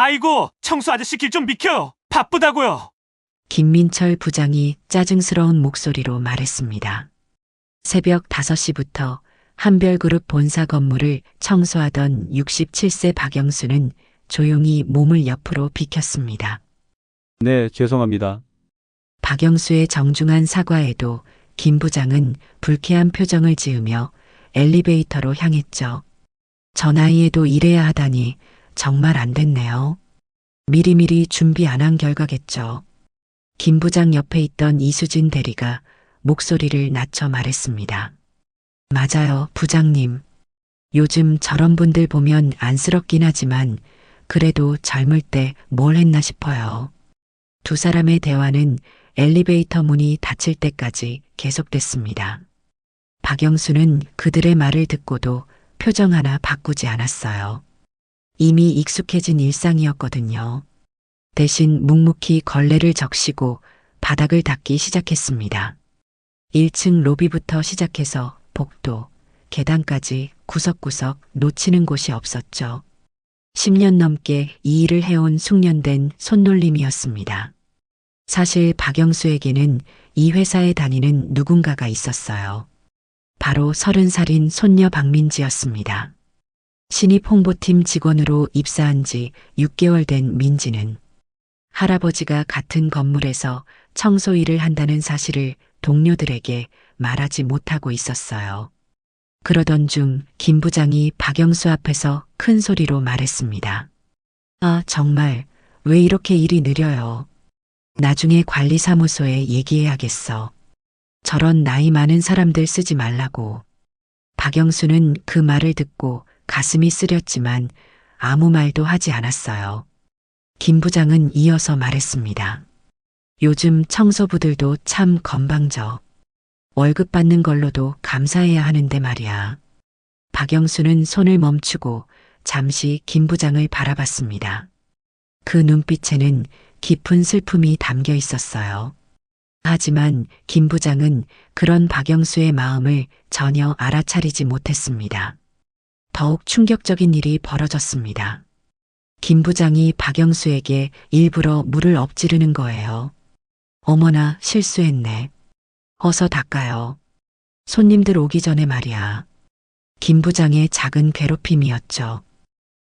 아이고, 청소 아저씨 길 좀 비켜요. 바쁘다고요. 김민철 부장이 짜증스러운 목소리로 말했습니다. 새벽 5시부터 한별그룹 본사 건물을 청소하던 67세 박영수는 조용히 몸을 옆으로 비켰습니다. 네, 죄송합니다. 박영수의 정중한 사과에도 김 부장은 불쾌한 표정을 지으며 엘리베이터로 향했죠. 저 나이에도 이래야 하다니 정말 안 됐네요. 미리미리 준비 안 한 결과겠죠. 김 부장 옆에 있던 이수진 대리가 목소리를 낮춰 말했습니다. 맞아요, 부장님. 요즘 저런 분들 보면 안쓰럽긴 하지만 그래도 젊을 때 뭘 했나 싶어요. 두 사람의 대화는 엘리베이터 문이 닫힐 때까지 계속됐습니다. 박영수는 그들의 말을 듣고도 표정 하나 바꾸지 않았어요. 이미 익숙해진 일상이었거든요. 대신 묵묵히 걸레를 적시고 바닥을 닦기 시작했습니다. 1층 로비부터 시작해서 복도, 계단까지 구석구석 놓치는 곳이 없었죠. 10년 넘게 이 일을 해온 숙련된 손놀림이었습니다. 사실 박영수에게는 이 회사에 다니는 누군가가 있었어요. 바로 30살인 손녀 박민지였습니다. 신입 홍보팀 직원으로 입사한 지 6개월 된 민지는 할아버지가 같은 건물에서 청소 일을 한다는 사실을 동료들에게 말하지 못하고 있었어요. 그러던 중 김 부장이 박영수 앞에서 큰 소리로 말했습니다. 아, 정말 왜 이렇게 일이 느려요. 나중에 관리사무소에 얘기해야겠어. 저런 나이 많은 사람들 쓰지 말라고. 박영수는 그 말을 듣고 가슴이 쓰렸지만 아무 말도 하지 않았어요. 김 부장은 이어서 말했습니다. 요즘 청소부들도 참 건방져. 월급 받는 걸로도 감사해야 하는데 말이야. 박영수는 손을 멈추고 잠시 김 부장을 바라봤습니다. 그 눈빛에는 깊은 슬픔이 담겨 있었어요. 하지만 김 부장은 그런 박영수의 마음을 전혀 알아차리지 못했습니다. 더욱 충격적인 일이 벌어졌습니다. 김 부장이 박영수에게 일부러 물을 엎지르는 거예요. 어머나, 실수했네. 어서 닦아요. 손님들 오기 전에 말이야. 김 부장의 작은 괴롭힘이었죠.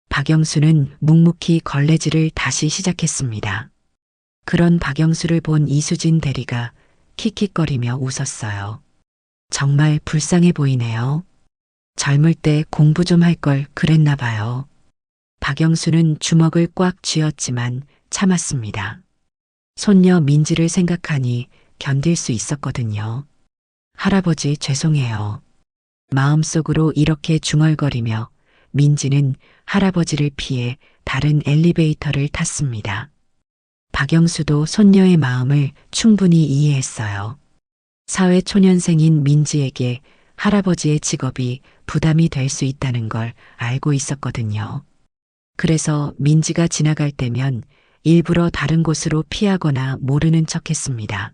박영수는 묵묵히 걸레질을 다시 시작했습니다. 그런 박영수를 본 이수진 대리가 킥킥거리며 웃었어요. 정말 불쌍해 보이네요. 젊을 때 공부 좀 할 걸 그랬나 봐요. 박영수는 주먹을 꽉 쥐었지만 참았습니다. 손녀 민지를 생각하니 견딜 수 있었거든요. 할아버지 죄송해요. 마음속으로 이렇게 중얼거리며 민지는 할아버지를 피해 다른 엘리베이터를 탔습니다. 박영수도 손녀의 마음을 충분히 이해했어요. 사회초년생인 민지에게 할아버지의 직업이 부담이 될 수 있다는 걸 알고 있었거든요. 그래서 민지가 지나갈 때면 일부러 다른 곳으로 피하거나 모르는 척했습니다.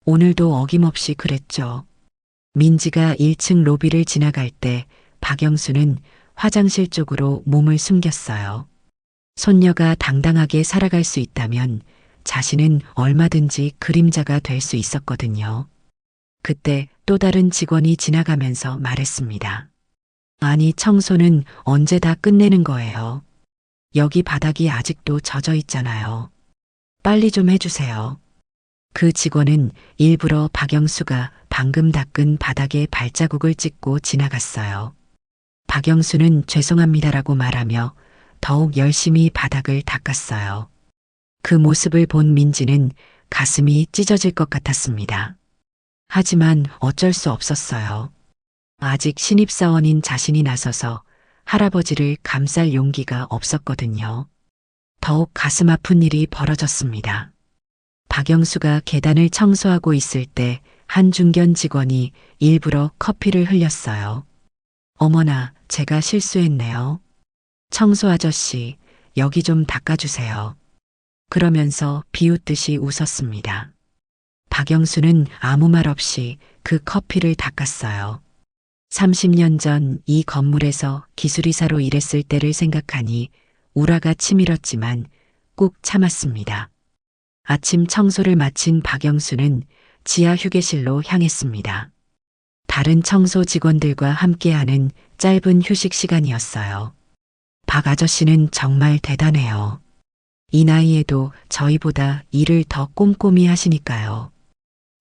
오늘도 어김없이 그랬죠. 민지가 1층 로비를 지나갈 때 박영수는 화장실 쪽으로 몸을 숨겼어요. 손녀가 당당하게 살아갈 수 있다면 자신은 얼마든지 그림자가 될 수 있었거든요. 그때 또 다른 직원이 지나가면서 말했습니다. 아니, 청소는 언제 다 끝내는 거예요. 여기 바닥이 아직도 젖어 있잖아요. 빨리 좀 해주세요. 그 직원은 일부러 박영수가 방금 닦은 바닥에 발자국을 찍고 지나갔어요. 박영수는 죄송합니다라고 말하며 더욱 열심히 바닥을 닦았어요. 그 모습을 본 민지는 가슴이 찢어질 것 같았습니다. 하지만 어쩔 수 없었어요. 아직 신입사원인 자신이 나서서 할아버지를 감쌀 용기가 없었거든요. 더욱 가슴 아픈 일이 벌어졌습니다. 박영수가 계단을 청소하고 있을 때 한중견 직원이 일부러 커피를 흘렸어요. 어머나, 제가 실수했네요. 청소 아저씨, 여기 좀 닦아주세요. 그러면서 비웃듯이 웃었습니다. 박영수는 아무 말 없이 그 커피를 닦았어요. 30년 전 이 건물에서 기술이사로 일했을 때를 생각하니 우라가 치밀었지만 꾹 참았습니다. 아침 청소를 마친 박영수는 지하 휴게실로 향했습니다. 다른 청소 직원들과 함께하는 짧은 휴식 시간이었어요. 박 아저씨는 정말 대단해요. 이 나이에도 저희보다 일을 더 꼼꼼히 하시니까요.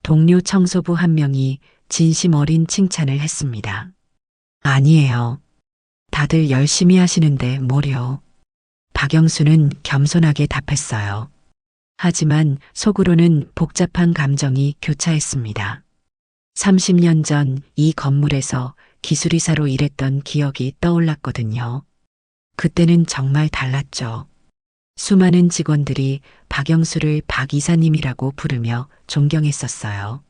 동료 청소부 한 명이 진심 어린 칭찬을 했습니다. 아니에요. 다들 열심히 하시는데 뭐려. 박영수는 겸손하게 답했어요. 하지만 속으로는 복잡한 감정이 교차했습니다. 30년 전 이 건물에서 기술이사로 일했던 기억이 떠올랐거든요. 그때는 정말 달랐죠. 수많은 직원들이 박영수를 박 이사님이라고 부르며 존경했었어요.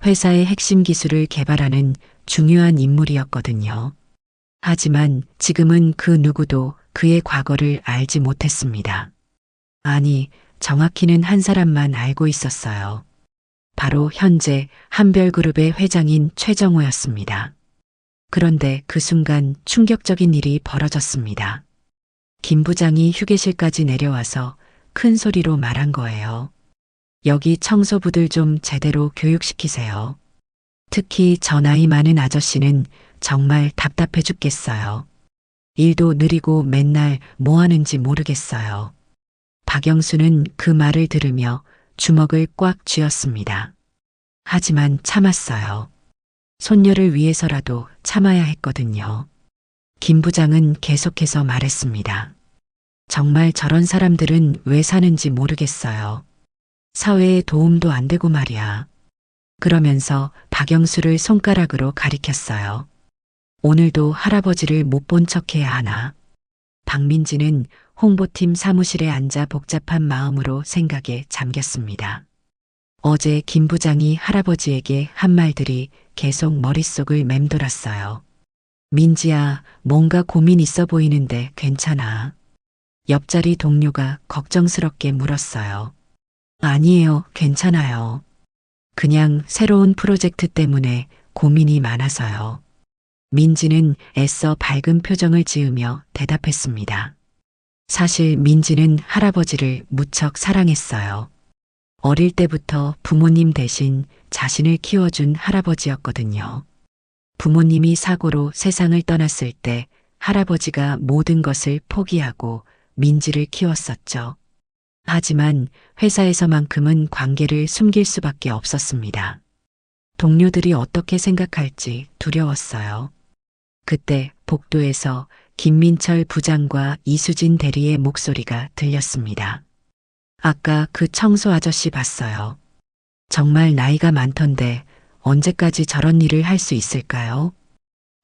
회사의 핵심 기술을 개발하는 중요한 인물이었거든요. 하지만 지금은 그 누구도 그의 과거를 알지 못했습니다. 아니, 정확히는 한 사람만 알고 있었어요. 바로 현재 한별그룹의 회장인 최정호였습니다. 그런데 그 순간 충격적인 일이 벌어졌습니다. 김 부장이 휴게실까지 내려와서 큰 소리로 말한 거예요. 여기 청소부들 좀 제대로 교육시키세요. 특히 저 나이 많은 아저씨는 정말 답답해 죽겠어요. 일도 느리고 맨날 뭐 하는지 모르겠어요. 박영수는 그 말을 들으며 주먹을 꽉 쥐었습니다. 하지만 참았어요. 손녀를 위해서라도 참아야 했거든요. 김 부장은 계속해서 말했습니다. 정말 저런 사람들은 왜 사는지 모르겠어요. 사회에 도움도 안 되고 말이야. 그러면서 박영수를 손가락으로 가리켰어요. 오늘도 할아버지를 못 본 척해야 하나. 박민지는 홍보팀 사무실에 앉아 복잡한 마음으로 생각에 잠겼습니다. 어제 김 부장이 할아버지에게 한 말들이 계속 머릿속을 맴돌았어요. 민지야, 뭔가 고민 있어 보이는데 괜찮아? 옆자리 동료가 걱정스럽게 물었어요. 아니에요, 괜찮아요. 그냥 새로운 프로젝트 때문에 고민이 많아서요. 민지는 애써 밝은 표정을 지으며 대답했습니다. 사실 민지는 할아버지를 무척 사랑했어요. 어릴 때부터 부모님 대신 자신을 키워준 할아버지였거든요. 부모님이 사고로 세상을 떠났을 때 할아버지가 모든 것을 포기하고 민지를 키웠었죠. 하지만 회사에서만큼은 관계를 숨길 수밖에 없었습니다. 동료들이 어떻게 생각할지 두려웠어요. 그때 복도에서 김민철 부장과 이수진 대리의 목소리가 들렸습니다. 아까 그 청소 아저씨 봤어요. 정말 나이가 많던데 언제까지 저런 일을 할 수 있을까요?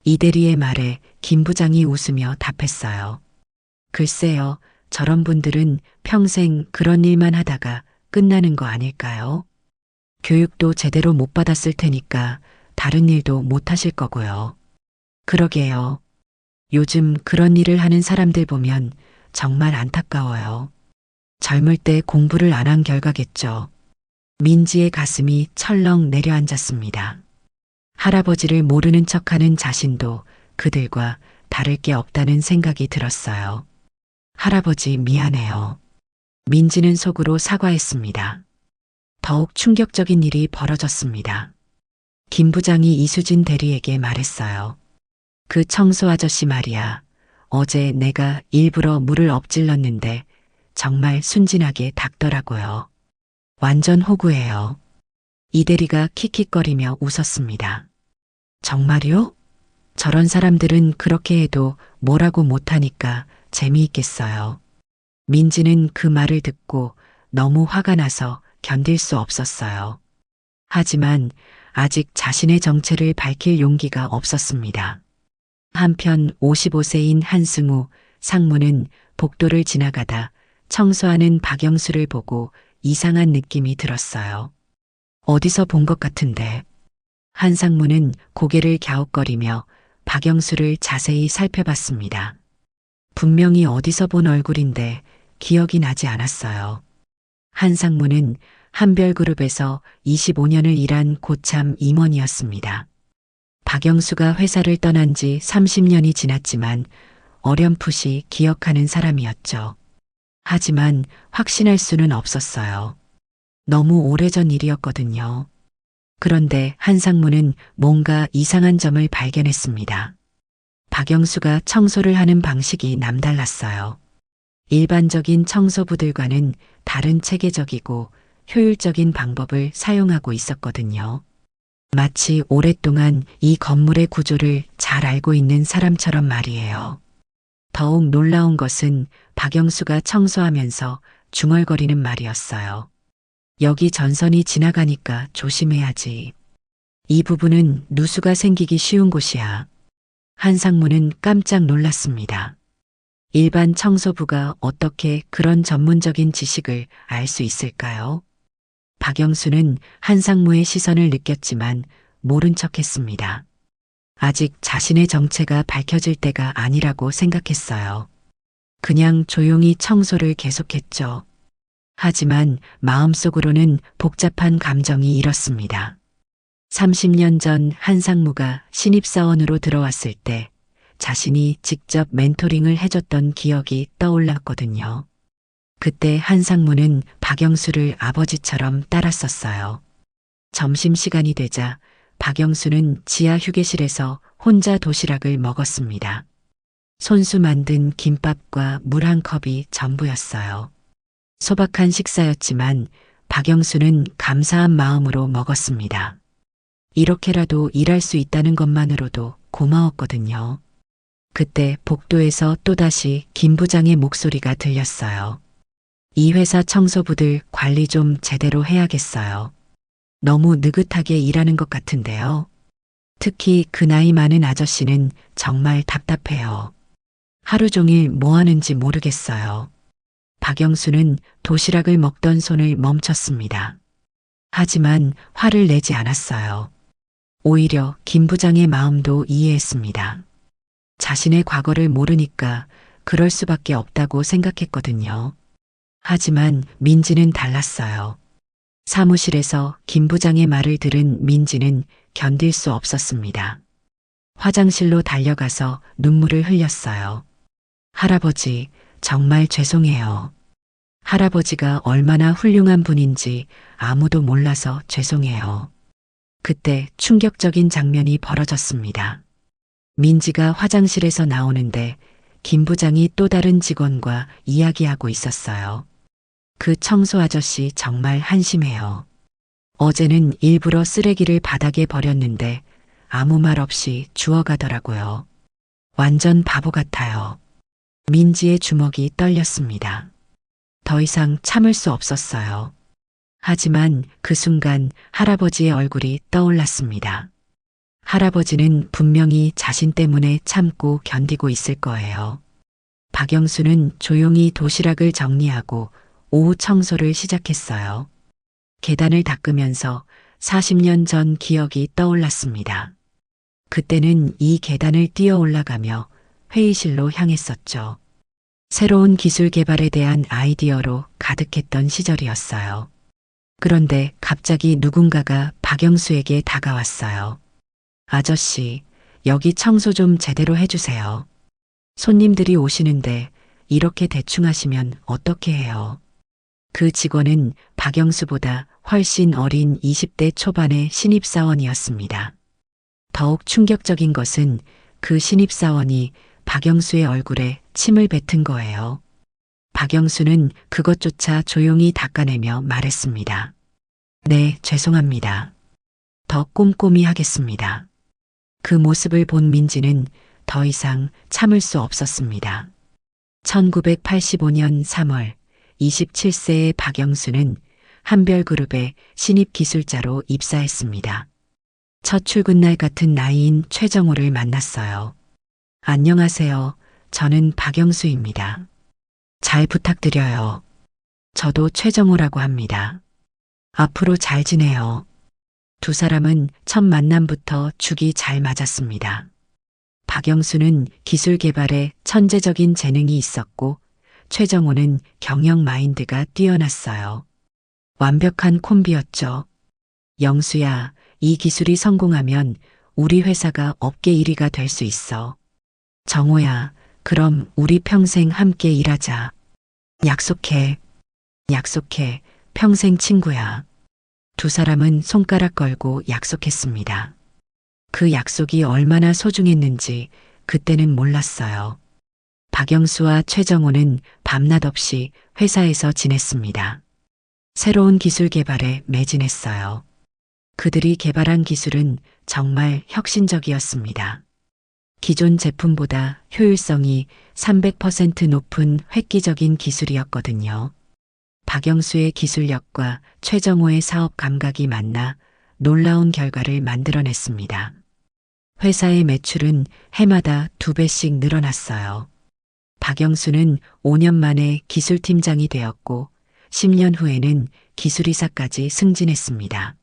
이 대리의 말에 김 부장이 웃으며 답했어요. 글쎄요, 저런 분들은 평생 그런 일만 하다가 끝나는 거 아닐까요? 교육도 제대로 못 받았을 테니까 다른 일도 못 하실 거고요. 그러게요. 요즘 그런 일을 하는 사람들 보면 정말 안타까워요. 젊을 때 공부를 안 한 결과겠죠. 민지의 가슴이 철렁 내려앉았습니다. 할아버지를 모르는 척하는 자신도 그들과 다를 게 없다는 생각이 들었어요. 할아버지 미안해요. 민지는 속으로 사과했습니다. 더욱 충격적인 일이 벌어졌습니다. 김 부장이 이수진 대리에게 말했어요. 그 청소 아저씨 말이야. 어제 내가 일부러 물을 엎질렀는데 정말 순진하게 닦더라고요. 완전 호구예요. 이 대리가 킥킥거리며 웃었습니다. 정말요? 저런 사람들은 그렇게 해도 뭐라고 못하니까 재미있겠어요. 민지는 그 말을 듣고 너무 화가 나서 견딜 수 없었어요. 하지만 아직 자신의 정체를 밝힐 용기가 없었습니다. 한편 55세인 한승우 상무는 복도를 지나가다 청소하는 박영수를 보고 이상한 느낌이 들었어요. 어디서 본 것 같은데. 한 상무는 고개를 갸웃거리며 박영수를 자세히 살펴봤습니다. 분명히 어디서 본 얼굴인데 기억이 나지 않았어요. 한 상무는 한별그룹에서 25년을 일한 고참 임원이었습니다. 박영수가 회사를 떠난 지 30년이 지났지만 어렴풋이 기억하는 사람이었죠. 하지만 확신할 수는 없었어요. 너무 오래전 일이었거든요. 그런데 한상무는 뭔가 이상한 점을 발견했습니다. 박영수가 청소를 하는 방식이 남달랐어요. 일반적인 청소부들과는 다른 체계적이고 효율적인 방법을 사용하고 있었거든요. 마치 오랫동안 이 건물의 구조를 잘 알고 있는 사람처럼 말이에요. 더욱 놀라운 것은 박영수가 청소하면서 중얼거리는 말이었어요. 여기 전선이 지나가니까 조심해야지. 이 부분은 누수가 생기기 쉬운 곳이야. 한상무는 깜짝 놀랐습니다. 일반 청소부가 어떻게 그런 전문적인 지식을 알 수 있을까요? 박영수는 한상무의 시선을 느꼈지만 모른 척했습니다. 아직 자신의 정체가 밝혀질 때가 아니라고 생각했어요. 그냥 조용히 청소를 계속했죠. 하지만 마음속으로는 복잡한 감정이 일었습니다. 30년 전 한상무가 신입사원으로 들어왔을 때 자신이 직접 멘토링을 해줬던 기억이 떠올랐거든요. 그때 한상무는 박영수를 아버지처럼 따랐었어요. 점심시간이 되자 박영수는 지하 휴게실에서 혼자 도시락을 먹었습니다. 손수 만든 김밥과 물 한 컵이 전부였어요. 소박한 식사였지만 박영수는 감사한 마음으로 먹었습니다. 이렇게라도 일할 수 있다는 것만으로도 고마웠거든요. 그때 복도에서 또다시 김 부장의 목소리가 들렸어요. 이 회사 청소부들 관리 좀 제대로 해야겠어요. 너무 느긋하게 일하는 것 같은데요. 특히 그 나이 많은 아저씨는 정말 답답해요. 하루 종일 뭐 하는지 모르겠어요. 박영수는 도시락을 먹던 손을 멈췄습니다. 하지만 화를 내지 않았어요. 오히려 김 부장의 마음도 이해했습니다. 자신의 과거를 모르니까 그럴 수밖에 없다고 생각했거든요. 하지만 민지는 달랐어요. 사무실에서 김 부장의 말을 들은 민지는 견딜 수 없었습니다. 화장실로 달려가서 눈물을 흘렸어요. 할아버지, 정말 죄송해요. 할아버지가 얼마나 훌륭한 분인지 아무도 몰라서 죄송해요. 그때 충격적인 장면이 벌어졌습니다. 민지가 화장실에서 나오는데 김 부장이 또 다른 직원과 이야기하고 있었어요. 그 청소 아저씨 정말 한심해요. 어제는 일부러 쓰레기를 바닥에 버렸는데 아무 말 없이 주워가더라고요. 완전 바보 같아요. 민지의 주먹이 떨렸습니다. 더 이상 참을 수 없었어요. 하지만 그 순간 할아버지의 얼굴이 떠올랐습니다. 할아버지는 분명히 자신 때문에 참고 견디고 있을 거예요. 박영수는 조용히 도시락을 정리하고 오후 청소를 시작했어요. 계단을 닦으면서 40년 전 기억이 떠올랐습니다. 그때는 이 계단을 뛰어 올라가며 회의실로 향했었죠. 새로운 기술 개발에 대한 아이디어로 가득했던 시절이었어요. 그런데 갑자기 누군가가 박영수에게 다가왔어요. 아저씨, 여기 청소 좀 제대로 해주세요. 손님들이 오시는데 이렇게 대충 하시면 어떻게 해요? 그 직원은 박영수보다 훨씬 어린 20대 초반의 신입사원이었습니다. 더욱 충격적인 것은 그 신입사원이 박영수의 얼굴에 침을 뱉은 거예요. 박영수는 그것조차 조용히 닦아내며 말했습니다. 네, 죄송합니다. 더 꼼꼼히 하겠습니다. 그 모습을 본 민지는 더 이상 참을 수 없었습니다. 1985년 3월 27세의 박영수는 한별그룹의 신입기술자로 입사했습니다. 첫 출근날 같은 나이인 최정호를 만났어요. 안녕하세요. 저는 박영수입니다. 잘 부탁드려요. 저도 최정호라고 합니다. 앞으로 잘 지내요. 두 사람은 첫 만남부터 죽이 잘 맞았습니다. 박영수는 기술 개발에 천재적인 재능이 있었고 최정호는 경영 마인드가 뛰어났어요. 완벽한 콤비였죠. 영수야, 이 기술이 성공하면 우리 회사가 업계 1위가 될 수 있어. 정호야, 그럼 우리 평생 함께 일하자. 약속해. 약속해. 평생 친구야. 두 사람은 손가락 걸고 약속했습니다. 그 약속이 얼마나 소중했는지 그때는 몰랐어요. 박영수와 최정호는 밤낮 없이 회사에서 지냈습니다. 새로운 기술 개발에 매진했어요. 그들이 개발한 기술은 정말 혁신적이었습니다. 기존 제품보다 효율성이 300% 높은 획기적인 기술이었거든요. 박영수의 기술력과 최정호의 사업 감각이 만나 놀라운 결과를 만들어냈습니다. 회사의 매출은 해마다 2배씩 늘어났어요. 박영수는 5년 만에 기술팀장이 되었고 10년 후에는 기술이사까지 승진했습니다.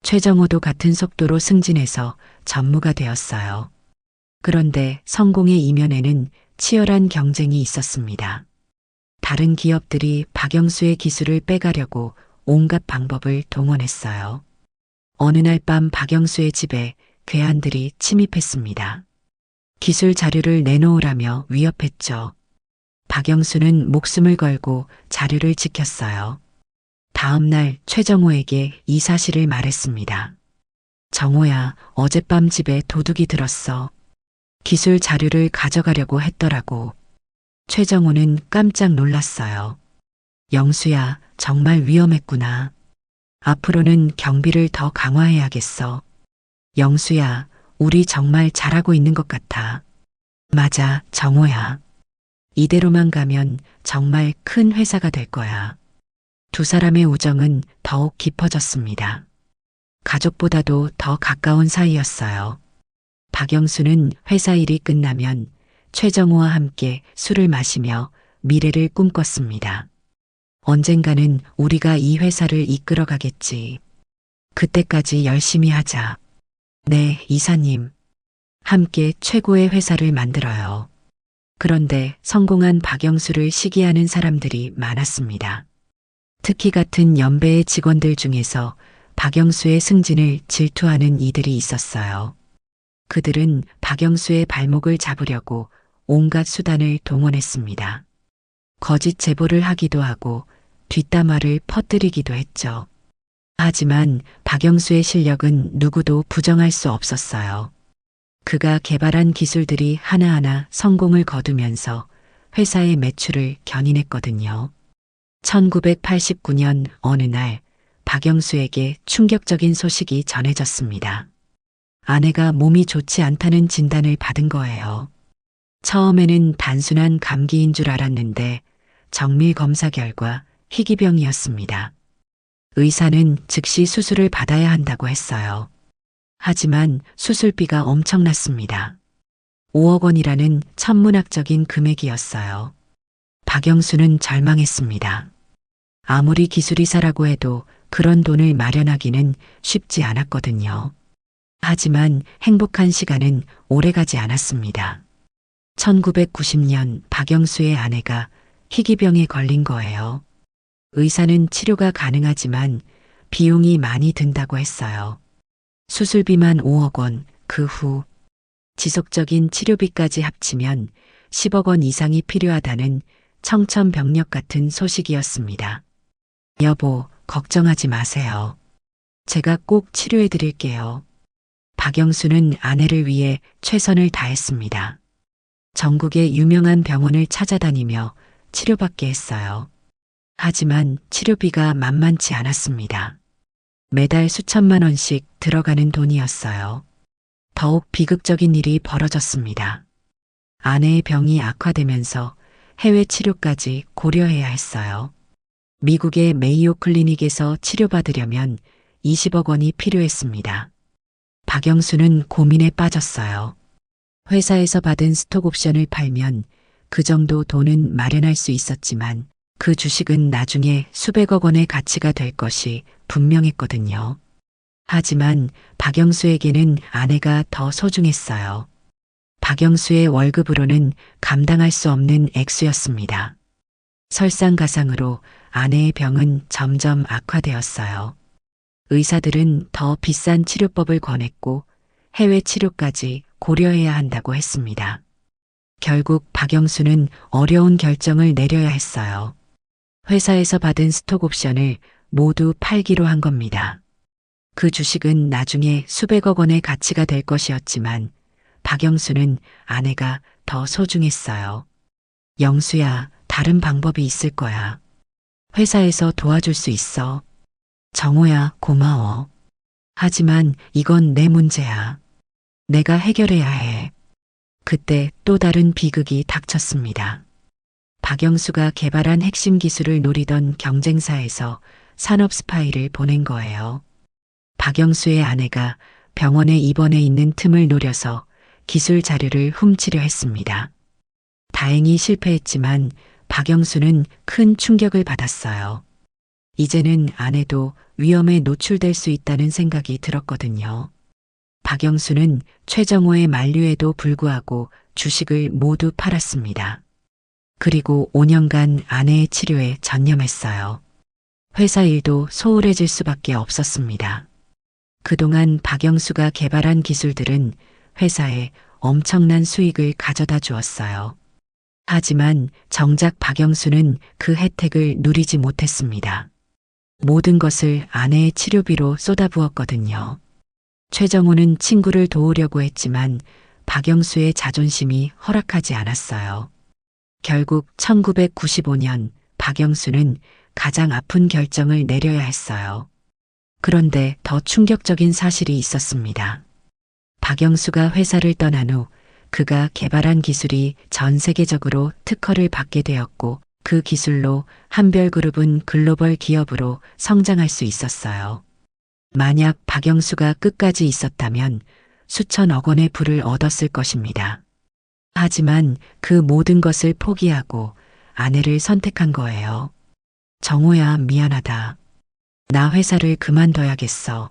최정호도 같은 속도로 승진해서 전무가 되었어요. 그런데 성공의 이면에는 치열한 경쟁이 있었습니다. 다른 기업들이 박영수의 기술을 빼가려고 온갖 방법을 동원했어요. 어느 날 밤 박영수의 집에 괴한들이 침입했습니다. 기술 자료를 내놓으라며 위협했죠. 박영수는 목숨을 걸고 자료를 지켰어요. 다음 날 최정호에게 이 사실을 말했습니다. 정호야, 어젯밤 집에 도둑이 들었어. 기술 자료를 가져가려고 했더라고. 최정호는 깜짝 놀랐어요. 영수야, 정말 위험했구나. 앞으로는 경비를 더 강화해야겠어. 영수야, 우리 정말 잘하고 있는 것 같아. 맞아, 정호야. 이대로만 가면 정말 큰 회사가 될 거야. 두 사람의 우정은 더욱 깊어졌습니다. 가족보다도 더 가까운 사이였어요. 박영수는 회사 일이 끝나면 최정호와 함께 술을 마시며 미래를 꿈꿨습니다. 언젠가는 우리가 이 회사를 이끌어 가겠지. 그때까지 열심히 하자. 네, 이사님. 함께 최고의 회사를 만들어요. 그런데 성공한 박영수를 시기하는 사람들이 많았습니다. 특히 같은 연배의 직원들 중에서 박영수의 승진을 질투하는 이들이 있었어요. 그들은 박영수의 발목을 잡으려고 온갖 수단을 동원했습니다. 거짓 제보를 하기도 하고 뒷담화를 퍼뜨리기도 했죠. 하지만 박영수의 실력은 누구도 부정할 수 없었어요. 그가 개발한 기술들이 하나하나 성공을 거두면서 회사의 매출을 견인했거든요. 1989년 어느 날 박영수에게 충격적인 소식이 전해졌습니다. 아내가 몸이 좋지 않다는 진단을 받은 거예요. 처음에는 단순한 감기인 줄 알았는데 정밀 검사 결과 희귀병이었습니다. 의사는 즉시 수술을 받아야 한다고 했어요. 하지만 수술비가 엄청났습니다. 5억 원이라는 천문학적인 금액이었어요. 박영수는 절망했습니다. 아무리 기술이사라고 해도 그런 돈을 마련하기는 쉽지 않았거든요. 하지만 행복한 시간은 오래가지 않았습니다. 1990년 박영수의 아내가 희귀병에 걸린 거예요. 의사는 치료가 가능하지만 비용이 많이 든다고 했어요. 수술비만 5억 원, 그 후 지속적인 치료비까지 합치면 10억 원 이상이 필요하다는 청천벽력 같은 소식이었습니다. 여보, 걱정하지 마세요. 제가 꼭 치료해 드릴게요. 박영수는 아내를 위해 최선을 다했습니다. 전국의 유명한 병원을 찾아다니며 치료받게 했어요. 하지만 치료비가 만만치 않았습니다. 매달 수천만 원씩 들어가는 돈이었어요. 더욱 비극적인 일이 벌어졌습니다. 아내의 병이 악화되면서 해외 치료까지 고려해야 했어요. 미국의 메이오 클리닉에서 치료받으려면 20억 원이 필요했습니다. 박영수는 고민에 빠졌어요. 회사에서 받은 스톡 옵션을 팔면 그 정도 돈은 마련할 수 있었지만 그 주식은 나중에 수백억 원의 가치가 될 것이 분명했거든요. 하지만 박영수에게는 아내가 더 소중했어요. 박영수의 월급으로는 감당할 수 없는 액수였습니다. 설상가상으로 아내의 병은 점점 악화되었어요. 의사들은 더 비싼 치료법을 권했고 해외 치료까지 고려해야 한다고 했습니다. 결국 박영수는 어려운 결정을 내려야 했어요. 회사에서 받은 스톡 옵션을 모두 팔기로 한 겁니다. 그 주식은 나중에 수백억 원의 가치가 될 것이었지만 박영수는 아내가 더 소중했어요. 영수야, 다른 방법이 있을 거야. 회사에서 도와줄 수 있어. 정호야, 고마워. 하지만 이건 내 문제야. 내가 해결해야 해. 그때 또 다른 비극이 닥쳤습니다. 박영수가 개발한 핵심 기술을 노리던 경쟁사에서 산업 스파이를 보낸 거예요. 박영수의 아내가 병원에 입원해 있는 틈을 노려서 기술 자료를 훔치려 했습니다. 다행히 실패했지만 박영수는 큰 충격을 받았어요. 이제는 아내도 위험에 노출될 수 있다는 생각이 들었거든요. 박영수는 최정호의 만류에도 불구하고 주식을 모두 팔았습니다. 그리고 5년간 아내의 치료에 전념했어요. 회사 일도 소홀해질 수밖에 없었습니다. 그동안 박영수가 개발한 기술들은 회사에 엄청난 수익을 가져다 주었어요. 하지만 정작 박영수는 그 혜택을 누리지 못했습니다. 모든 것을 아내의 치료비로 쏟아부었거든요. 최정호는 친구를 도우려고 했지만 박영수의 자존심이 허락하지 않았어요. 결국 1995년 박영수는 가장 아픈 결정을 내려야 했어요. 그런데 더 충격적인 사실이 있었습니다. 박영수가 회사를 떠난 후 그가 개발한 기술이 전 세계적으로 특허를 받게 되었고 그 기술로 한별그룹은 글로벌 기업으로 성장할 수 있었어요. 만약 박영수가 끝까지 있었다면 수천억 원의 부를 얻었을 것입니다. 하지만 그 모든 것을 포기하고 아내를 선택한 거예요. 정호야, 미안하다. 나 회사를 그만둬야겠어.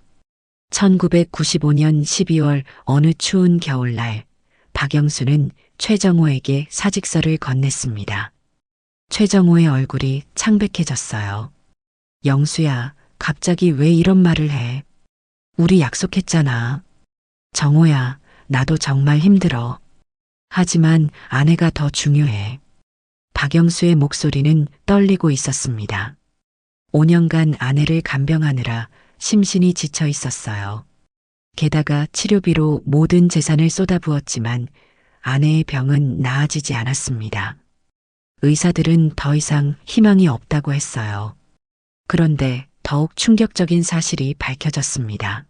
1995년 12월 어느 추운 겨울날 박영수는 최정호에게 사직서를 건넸습니다. 최정호의 얼굴이 창백해졌어요. 영수야, 갑자기 왜 이런 말을 해? 우리 약속했잖아. 정호야, 나도 정말 힘들어. 하지만 아내가 더 중요해. 박영수의 목소리는 떨리고 있었습니다. 5년간 아내를 간병하느라 심신이 지쳐 있었어요. 게다가 치료비로 모든 재산을 쏟아부었지만 아내의 병은 나아지지 않았습니다. 의사들은 더 이상 희망이 없다고 했어요. 그런데 더욱 충격적인 사실이 밝혀졌습니다.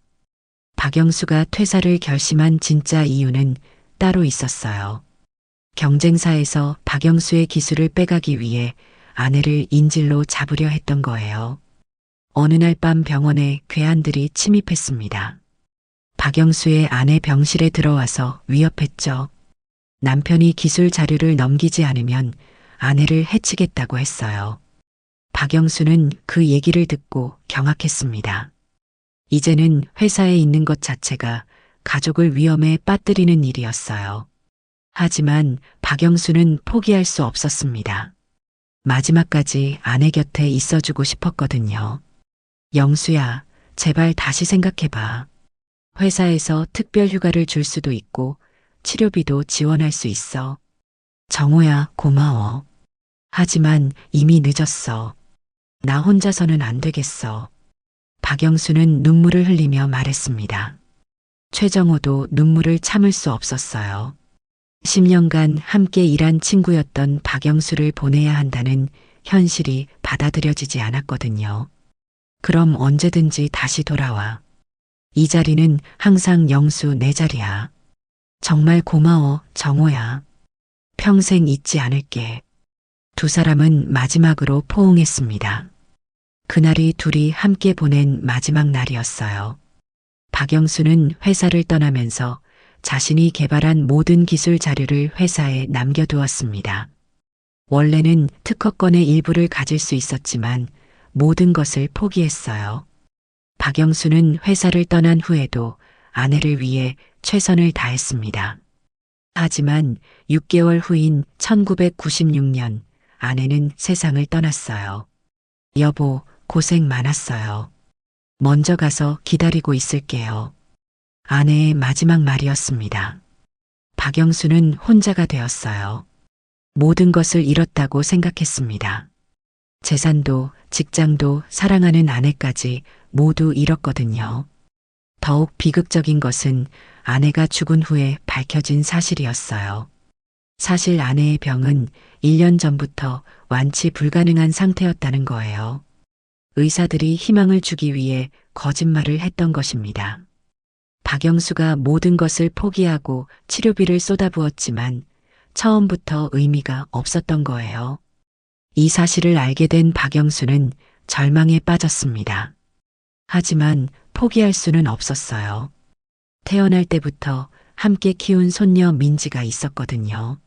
박영수가 퇴사를 결심한 진짜 이유는 따로 있었어요. 경쟁사에서 박영수의 기술을 빼가기 위해 아내를 인질로 잡으려 했던 거예요. 어느 날 밤 병원에 괴한들이 침입했습니다. 박영수의 아내 병실에 들어와서 위협했죠. 남편이 기술 자료를 넘기지 않으면 아내를 해치겠다고 했어요. 박영수는 그 얘기를 듣고 경악했습니다. 이제는 회사에 있는 것 자체가 가족을 위험에 빠뜨리는 일이었어요. 하지만 박영수는 포기할 수 없었습니다. 마지막까지 아내 곁에 있어주고 싶었거든요. 영수야, 제발 다시 생각해봐. 회사에서 특별 휴가를 줄 수도 있고 치료비도 지원할 수 있어. 정호야, 고마워. 하지만 이미 늦었어. 나 혼자서는 안 되겠어. 박영수는 눈물을 흘리며 말했습니다. 최정호도 눈물을 참을 수 없었어요. 10년간 함께 일한 친구였던 박영수를 보내야 한다는 현실이 받아들여지지 않았거든요. 그럼 언제든지 다시 돌아와. 이 자리는 항상 영수 내 자리야. 정말 고마워, 정호야. 평생 잊지 않을게. 두 사람은 마지막으로 포옹했습니다. 그날이 둘이 함께 보낸 마지막 날이었어요. 박영수는 회사를 떠나면서 자신이 개발한 모든 기술 자료를 회사에 남겨두었습니다. 원래는 특허권의 일부를 가질 수 있었지만 모든 것을 포기했어요. 박영수는 회사를 떠난 후에도 아내를 위해 최선을 다했습니다. 하지만 6개월 후인 1996년 아내는 세상을 떠났어요. 여보, 고생 많았어요. 먼저 가서 기다리고 있을게요. 아내의 마지막 말이었습니다. 박영수는 혼자가 되었어요. 모든 것을 잃었다고 생각했습니다. 재산도, 직장도, 사랑하는 아내까지 모두 잃었거든요. 더욱 비극적인 것은 아내가 죽은 후에 밝혀진 사실이었어요. 사실 아내의 병은 1년 전부터 완치 불가능한 상태였다는 거예요. 의사들이 희망을 주기 위해 거짓말을 했던 것입니다. 박영수가 모든 것을 포기하고 치료비를 쏟아부었지만 처음부터 의미가 없었던 거예요. 이 사실을 알게 된 박영수는 절망에 빠졌습니다. 하지만 포기할 수는 없었어요. 태어날 때부터 함께 키운 손녀 민지가 있었거든요.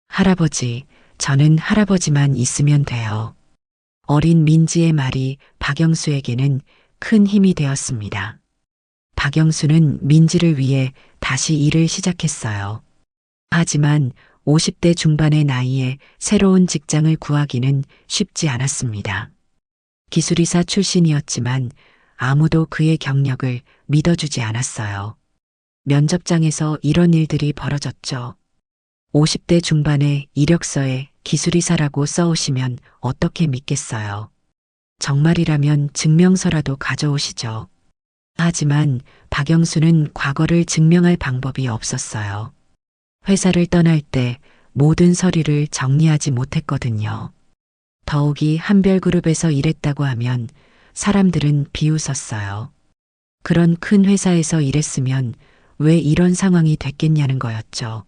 할아버지, 저는 할아버지만 있으면 돼요. 어린 민지의 말이 박영수에게는 큰 힘이 되었습니다. 박영수는 민지를 위해 다시 일을 시작했어요. 하지만 50대 중반의 나이에 새로운 직장을 구하기는 쉽지 않았습니다. 기술이사 출신이었지만 아무도 그의 경력을 믿어주지 않았어요. 면접장에서 이런 일들이 벌어졌죠. 50대 중반의 이력서에 기술이사라고 써오시면 어떻게 믿겠어요? 정말이라면 증명서라도 가져오시죠. 하지만 박영수는 과거를 증명할 방법이 없었어요. 회사를 떠날 때 모든 서류를 정리하지 못했거든요. 더욱이 한별그룹에서 일했다고 하면 사람들은 비웃었어요. 그런 큰 회사에서 일했으면 왜 이런 상황이 됐겠냐는 거였죠.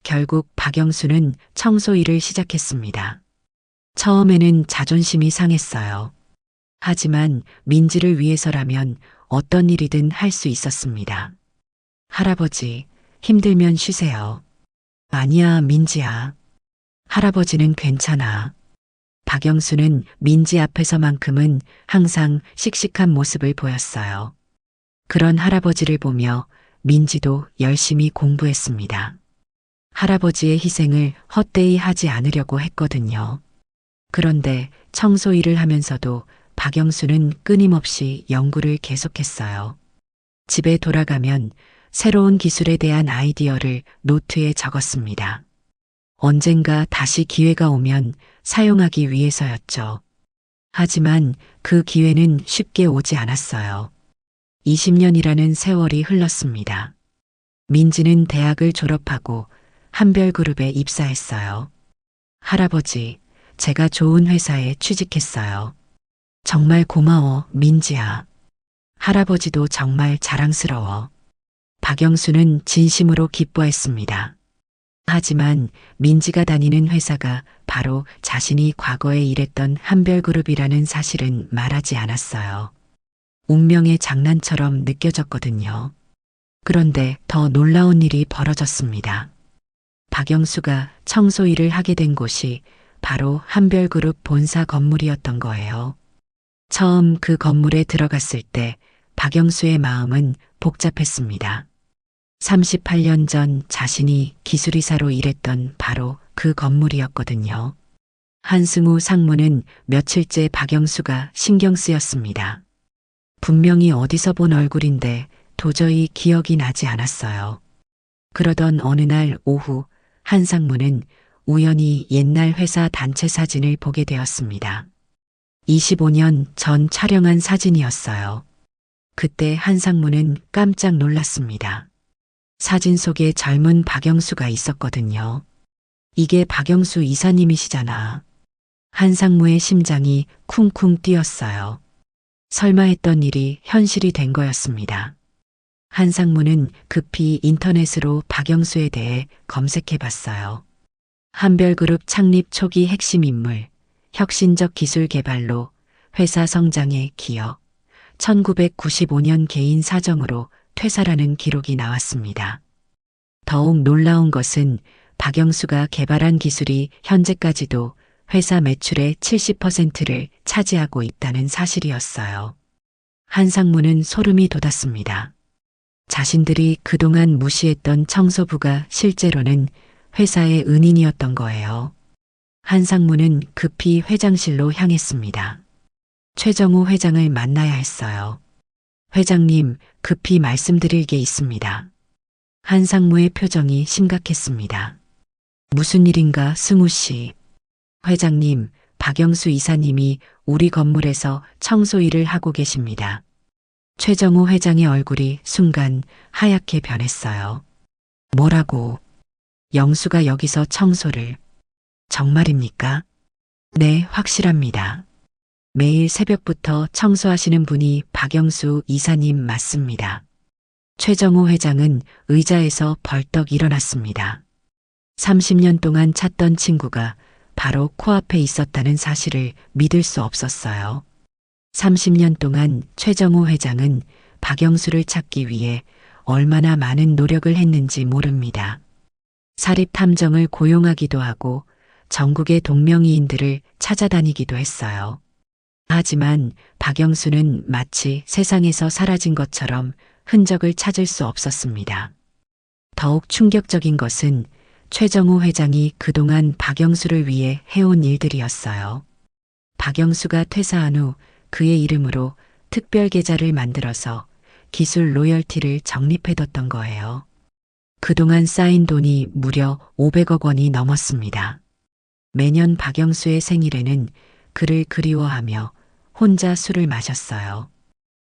결국 박영수는 청소 일을 시작했습니다. 처음에는 자존심이 상했어요. 하지만 민지를 위해서라면 어떤 일이든 할 수 있었습니다. 할아버지, 힘들면 쉬세요. 아니야, 민지야. 할아버지는 괜찮아. 박영수는 민지 앞에서만큼은 항상 씩씩한 모습을 보였어요. 그런 할아버지를 보며 민지도 열심히 공부했습니다. 할아버지의 희생을 헛되이 하지 않으려고 했거든요. 그런데 청소 일을 하면서도 박영수는 끊임없이 연구를 계속했어요. 집에 돌아가면 새로운 기술에 대한 아이디어를 노트에 적었습니다. 언젠가 다시 기회가 오면 사용하기 위해서였죠. 하지만 그 기회는 쉽게 오지 않았어요. 20년이라는 세월이 흘렀습니다. 민지는 대학을 졸업하고 한별그룹에 입사했어요. 할아버지, 제가 좋은 회사에 취직했어요. 정말 고마워, 민지야. 할아버지도 정말 자랑스러워. 박영수는 진심으로 기뻐했습니다. 하지만 민지가 다니는 회사가 바로 자신이 과거에 일했던 한별그룹이라는 사실은 말하지 않았어요. 운명의 장난처럼 느껴졌거든요. 그런데 더 놀라운 일이 벌어졌습니다. 박영수가 청소 일을 하게 된 곳이 바로 한별그룹 본사 건물이었던 거예요. 처음 그 건물에 들어갔을 때 박영수의 마음은 복잡했습니다. 38년 전 자신이 기술이사로 일했던 바로 그 건물이었거든요. 한승우 상무는 며칠째 박영수가 신경 쓰였습니다. 분명히 어디서 본 얼굴인데 도저히 기억이 나지 않았어요. 그러던 어느 날 오후 한 상무는 우연히 옛날 회사 단체 사진을 보게 되었습니다. 25년 전 촬영한 사진이었어요. 그때 한 상무는 깜짝 놀랐습니다. 사진 속에 젊은 박영수가 있었거든요. 이게 박영수 이사님이시잖아. 한 상무의 심장이 쿵쿵 뛰었어요. 설마 했던 일이 현실이 된 거였습니다. 한 상무는 급히 인터넷으로 박영수에 대해 검색해 봤어요. 한별그룹 창립 초기 핵심 인물, 혁신적 기술 개발로 회사 성장에 기여, 1995년 개인 사정으로 퇴사라는 기록이 나왔습니다. 더욱 놀라운 것은 박영수가 개발한 기술이 현재까지도 회사 매출의 70%를 차지하고 있다는 사실이었어요. 한 상무는 소름이 돋았습니다. 자신들이 그동안 무시했던 청소부가 실제로는 회사의 은인이었던 거예요. 한 상무는 급히 회장실로 향했습니다. 최정우 회장을 만나야 했어요. 회장님, 급히 말씀드릴 게 있습니다. 한상무의 표정이 심각했습니다. 무슨 일인가, 승우 씨. 회장님, 박영수 이사님이 우리 건물에서 청소 일을 하고 계십니다. 최정호 회장의 얼굴이 순간 하얗게 변했어요. 뭐라고? 영수가 여기서 청소를. 정말입니까? 네, 확실합니다. 매일 새벽부터 청소하시는 분이 박영수 이사님 맞습니다. 최정호 회장은 의자에서 벌떡 일어났습니다. 30년 동안 찾던 친구가 바로 코앞에 있었다는 사실을 믿을 수 없었어요. 30년 동안 최정호 회장은 박영수를 찾기 위해 얼마나 많은 노력을 했는지 모릅니다. 사립탐정을 고용하기도 하고 전국의 동명이인들을 찾아다니기도 했어요. 하지만 박영수는 마치 세상에서 사라진 것처럼 흔적을 찾을 수 없었습니다. 더욱 충격적인 것은 최정호 회장이 그동안 박영수를 위해 해온 일들이었어요. 박영수가 퇴사한 후 그의 이름으로 특별 계좌를 만들어서 기술 로열티를 적립해뒀던 거예요. 그동안 쌓인 돈이 무려 500억 원이 넘었습니다. 매년 박영수의 생일에는 그를 그리워하며 혼자 술을 마셨어요.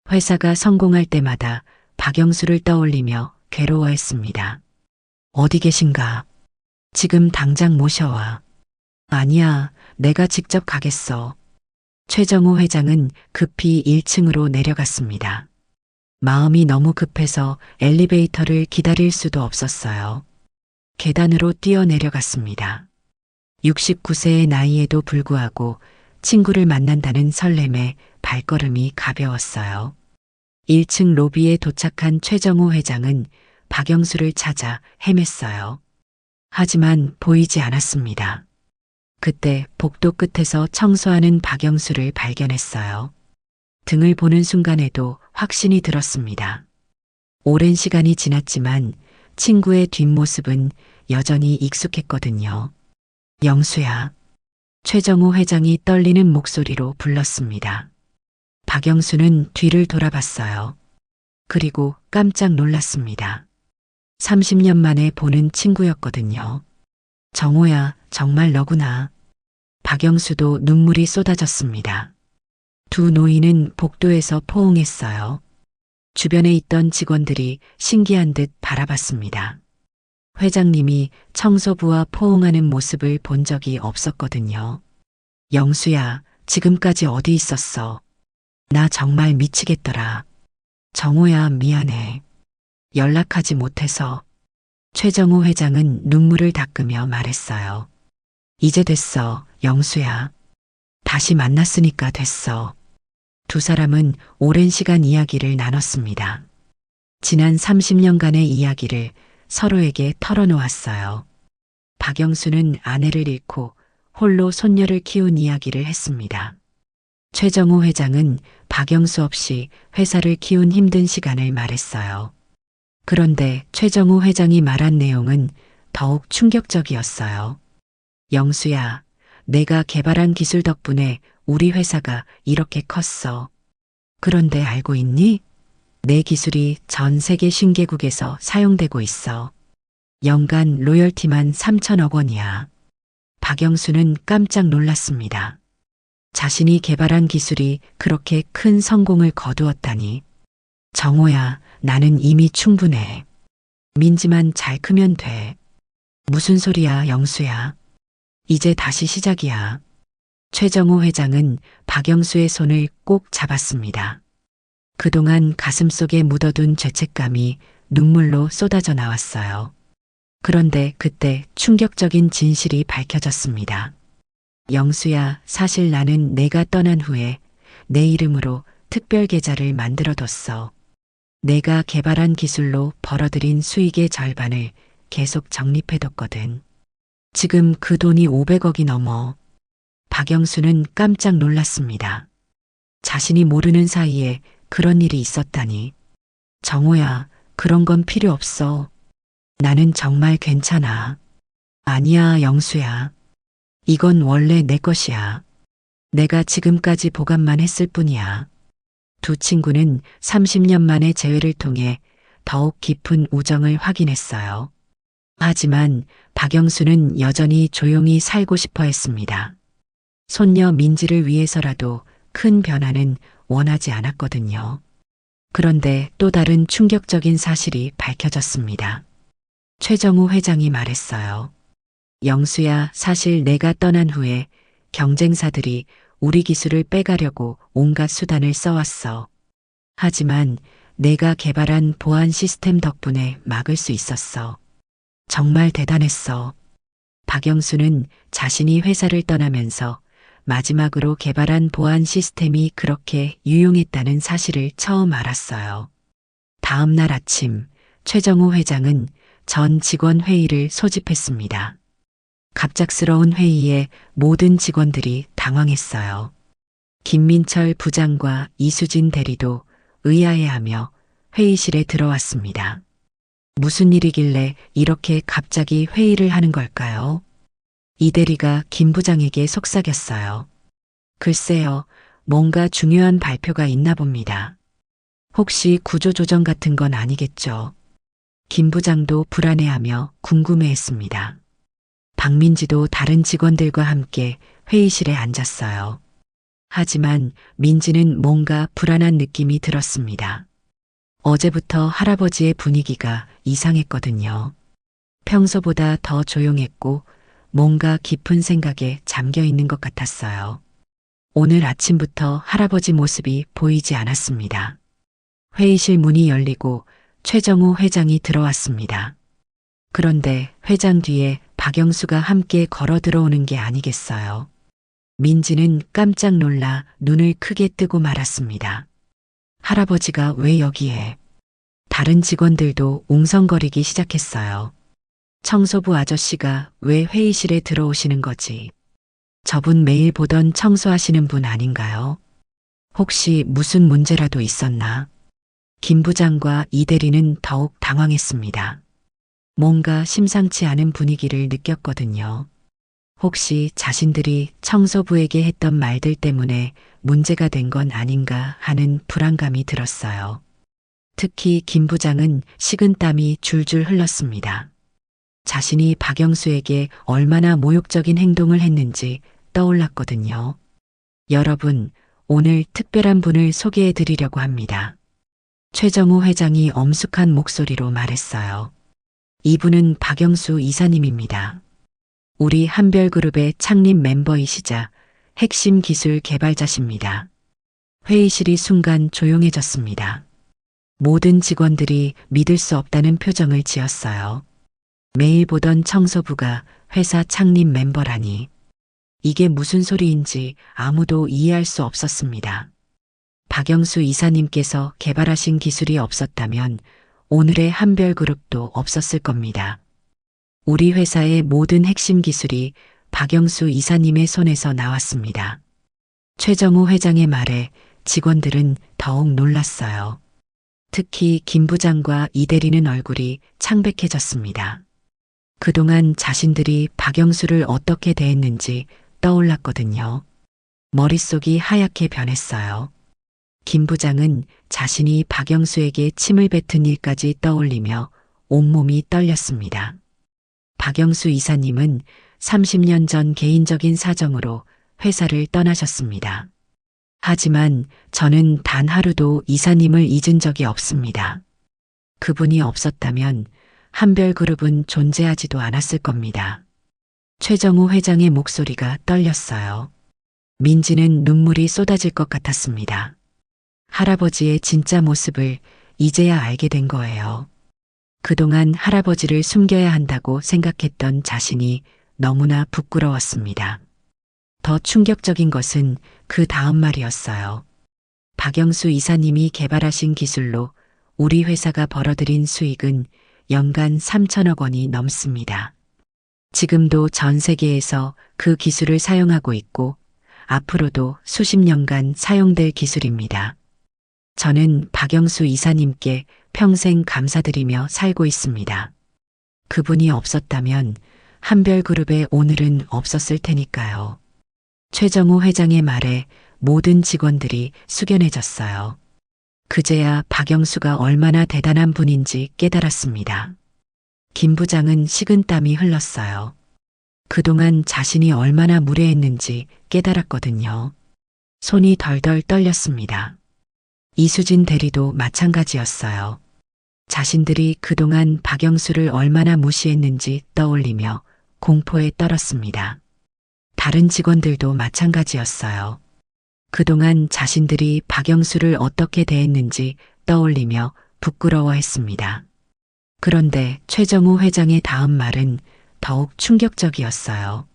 회사가 성공할 때마다 박영수를 떠올리며 괴로워했습니다. 어디 계신가? 지금 당장 모셔와. 아니야, 내가 직접 가겠어. 최정호 회장은 급히 1층으로 내려갔습니다. 마음이 너무 급해서 엘리베이터를 기다릴 수도 없었어요. 계단으로 뛰어내려갔습니다. 69세의 나이에도 불구하고 친구를 만난다는 설렘에 발걸음이 가벼웠어요. 1층 로비에 도착한 최정호 회장은 박영수를 찾아 헤맸어요. 하지만 보이지 않았습니다. 그때 복도 끝에서 청소하는 박영수를 발견했어요. 등을 보는 순간에도 확신이 들었습니다. 오랜 시간이 지났지만 친구의 뒷모습은 여전히 익숙했거든요. 영수야. 최정호 회장이 떨리는 목소리로 불렀습니다. 박영수는 뒤를 돌아봤어요. 그리고 깜짝 놀랐습니다. 30년 만에 보는 친구였거든요. 정호야, 정말 너구나. 박영수도 눈물이 쏟아졌습니다. 두 노인은 복도에서 포옹했어요. 주변에 있던 직원들이 신기한 듯 바라봤습니다. 회장님이 청소부와 포옹하는 모습을 본 적이 없었거든요. 영수야, 지금까지 어디 있었어? 나 정말 미치겠더라. 정호야, 미안해. 연락하지 못해서. 최정호 회장은 눈물을 닦으며 말했어요. 이제 됐어, 영수야. 다시 만났으니까 됐어. 두 사람은 오랜 시간 이야기를 나눴습니다. 지난 30년간의 이야기를 서로에게 털어놓았어요. 박영수는 아내를 잃고 홀로 손녀를 키운 이야기를 했습니다. 최정호 회장은 박영수 없이 회사를 키운 힘든 시간을 말했어요. 그런데 최정호 회장이 말한 내용은 더욱 충격적이었어요. 영수야, 내가 개발한 기술 덕분에 우리 회사가 이렇게 컸어. 그런데 알고 있니? 내 기술이 전 세계 50개국에서 사용되고 있어. 연간 로열티만 3천억 원이야. 박영수는 깜짝 놀랐습니다. 자신이 개발한 기술이 그렇게 큰 성공을 거두었다니. 정호야, 나는 이미 충분해. 민지만 잘 크면 돼. 무슨 소리야, 영수야. 이제 다시 시작이야. 최정호 회장은 박영수의 손을 꼭 잡았습니다. 그동안 가슴속에 묻어둔 죄책감이 눈물로 쏟아져 나왔어요. 그런데 그때 충격적인 진실이 밝혀졌습니다. 영수야, 사실 나는 내가 떠난 후에 내 이름으로 특별 계좌를 만들어뒀어. 내가 개발한 기술로 벌어들인 수익의 절반을 계속 적립해뒀거든. 지금 그 돈이 500억이 넘어. 박영수는 깜짝 놀랐습니다. 자신이 모르는 사이에 그런 일이 있었다니. 정호야, 그런 건 필요 없어. 나는 정말 괜찮아. 아니야, 영수야. 이건 원래 내 것이야. 내가 지금까지 보관만 했을 뿐이야. 두 친구는 30년 만에 재회를 통해 더욱 깊은 우정을 확인했어요. 하지만 박영수는 여전히 조용히 살고 싶어 했습니다. 손녀 민지를 위해서라도 큰 변화는 원하지 않았거든요. 그런데 또 다른 충격적인 사실이 밝혀졌습니다. 최정우 회장이 말했어요. 영수야, 사실 내가 떠난 후에 경쟁사들이 우리 기술을 빼가려고 온갖 수단을 써왔어. 하지만 내가 개발한 보안 시스템 덕분에 막을 수 있었어. 정말 대단했어. 박영수는 자신이 회사를 떠나면서 마지막으로 개발한 보안 시스템이 그렇게 유용했다는 사실을 처음 알았어요. 다음 날 아침, 최정우 회장은 전 직원 회의를 소집했습니다. 갑작스러운 회의에 모든 직원들이 당황했어요. 김민철 부장과 이수진 대리도 의아해하며 회의실에 들어왔습니다. 무슨 일이길래 이렇게 갑자기 회의를 하는 걸까요? 이 대리가 김 부장에게 속삭였어요. 글쎄요, 뭔가 중요한 발표가 있나 봅니다. 혹시 구조조정 같은 건 아니겠죠? 김 부장도 불안해하며 궁금해했습니다. 박민지도 다른 직원들과 함께 회의실에 앉았어요. 하지만 민지는 뭔가 불안한 느낌이 들었습니다. 어제부터 할아버지의 분위기가 이상했거든요. 평소보다 더 조용했고 뭔가 깊은 생각에 잠겨 있는 것 같았어요. 오늘 아침부터 할아버지 모습이 보이지 않았습니다. 회의실 문이 열리고 최정우 회장이 들어왔습니다. 그런데 회장 뒤에 박영수가 함께 걸어 들어오는 게 아니겠어요. 민지는 깜짝 놀라 눈을 크게 뜨고 말았습니다. 할아버지가 왜 여기에? 다른 직원들도 웅성거리기 시작했어요. 청소부 아저씨가 왜 회의실에 들어오시는 거지? 저분 매일 보던 청소하시는 분 아닌가요? 혹시 무슨 문제라도 있었나? 김 부장과 이 대리는 더욱 당황했습니다. 뭔가 심상치 않은 분위기를 느꼈거든요. 혹시 자신들이 청소부에게 했던 말들 때문에 문제가 된 건 아닌가 하는 불안감이 들었어요. 특히 김 부장은 식은땀이 줄줄 흘렀습니다. 자신이 박영수에게 얼마나 모욕적인 행동을 했는지 떠올랐거든요. 여러분, 오늘 특별한 분을 소개해 드리려고 합니다. 최정우 회장이 엄숙한 목소리로 말했어요. 이분은 박영수 이사님입니다. 우리 한별그룹의 창립 멤버이시자 핵심 기술 개발자십니다. 회의실이 순간 조용해졌습니다. 모든 직원들이 믿을 수 없다는 표정을 지었어요. 매일 보던 청소부가 회사 창립 멤버라니. 이게 무슨 소리인지 아무도 이해할 수 없었습니다. 박영수 이사님께서 개발하신 기술이 없었다면 오늘의 한별그룹도 없었을 겁니다. 우리 회사의 모든 핵심 기술이 박영수 이사님의 손에서 나왔습니다. 최정우 회장의 말에 직원들은 더욱 놀랐어요. 특히 김 부장과 이 대리는 얼굴이 창백해졌습니다. 그동안 자신들이 박영수를 어떻게 대했는지 떠올랐거든요. 머릿속이 하얗게 변했어요. 김 부장은 자신이 박영수에게 침을 뱉은 일까지 떠올리며 온몸이 떨렸습니다. 박영수 이사님은 30년 전 개인적인 사정으로 회사를 떠나셨습니다. 하지만 저는 단 하루도 이사님을 잊은 적이 없습니다. 그분이 없었다면 한별그룹은 존재하지도 않았을 겁니다. 최정우 회장의 목소리가 떨렸어요. 민지는 눈물이 쏟아질 것 같았습니다. 할아버지의 진짜 모습을 이제야 알게 된 거예요. 그동안 할아버지를 숨겨야 한다고 생각했던 자신이 너무나 부끄러웠습니다. 더 충격적인 것은 그 다음 말이었어요. 박영수 이사님이 개발하신 기술로 우리 회사가 벌어들인 수익은 연간 3천억 원이 넘습니다. 지금도 전 세계에서 그 기술을 사용하고 있고 앞으로도 수십 년간 사용될 기술입니다. 저는 박영수 이사님께 평생 감사드리며 살고 있습니다. 그분이 없었다면 한별그룹의 오늘은 없었을 테니까요. 최정우 회장의 말에 모든 직원들이 숙연해졌어요. 그제야 박영수가 얼마나 대단한 분인지 깨달았습니다. 김 부장은 식은땀이 흘렀어요. 그동안 자신이 얼마나 무례했는지 깨달았거든요. 손이 덜덜 떨렸습니다. 이수진 대리도 마찬가지였어요. 자신들이 그동안 박영수를 얼마나 무시했는지 떠올리며 공포에 떨었습니다. 다른 직원들도 마찬가지였어요. 그동안 자신들이 박영수를 어떻게 대했는지 떠올리며 부끄러워했습니다. 그런데 최정우 회장의 다음 말은 더욱 충격적이었어요.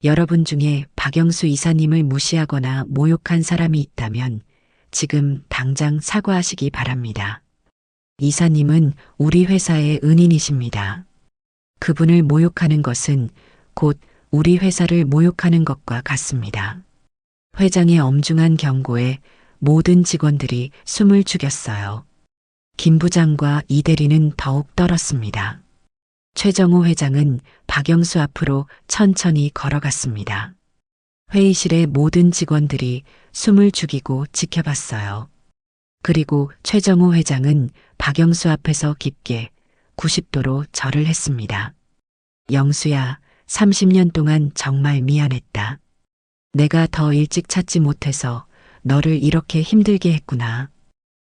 여러분 중에 박영수 이사님을 무시하거나 모욕한 사람이 있다면 지금 당장 사과하시기 바랍니다. 이사님은 우리 회사의 은인이십니다. 그분을 모욕하는 것은 곧 우리 회사를 모욕하는 것과 같습니다. 회장의 엄중한 경고에 모든 직원들이 숨을 죽였어요. 김 부장과 이 대리는 더욱 떨었습니다. 최정호 회장은 박영수 앞으로 천천히 걸어갔습니다. 회의실의 모든 직원들이 숨을 죽이고 지켜봤어요. 그리고 최정호 회장은 박영수 앞에서 깊게 90도로 절을 했습니다. 영수야, 30년 동안 정말 미안했다. 내가 더 일찍 찾지 못해서 너를 이렇게 힘들게 했구나.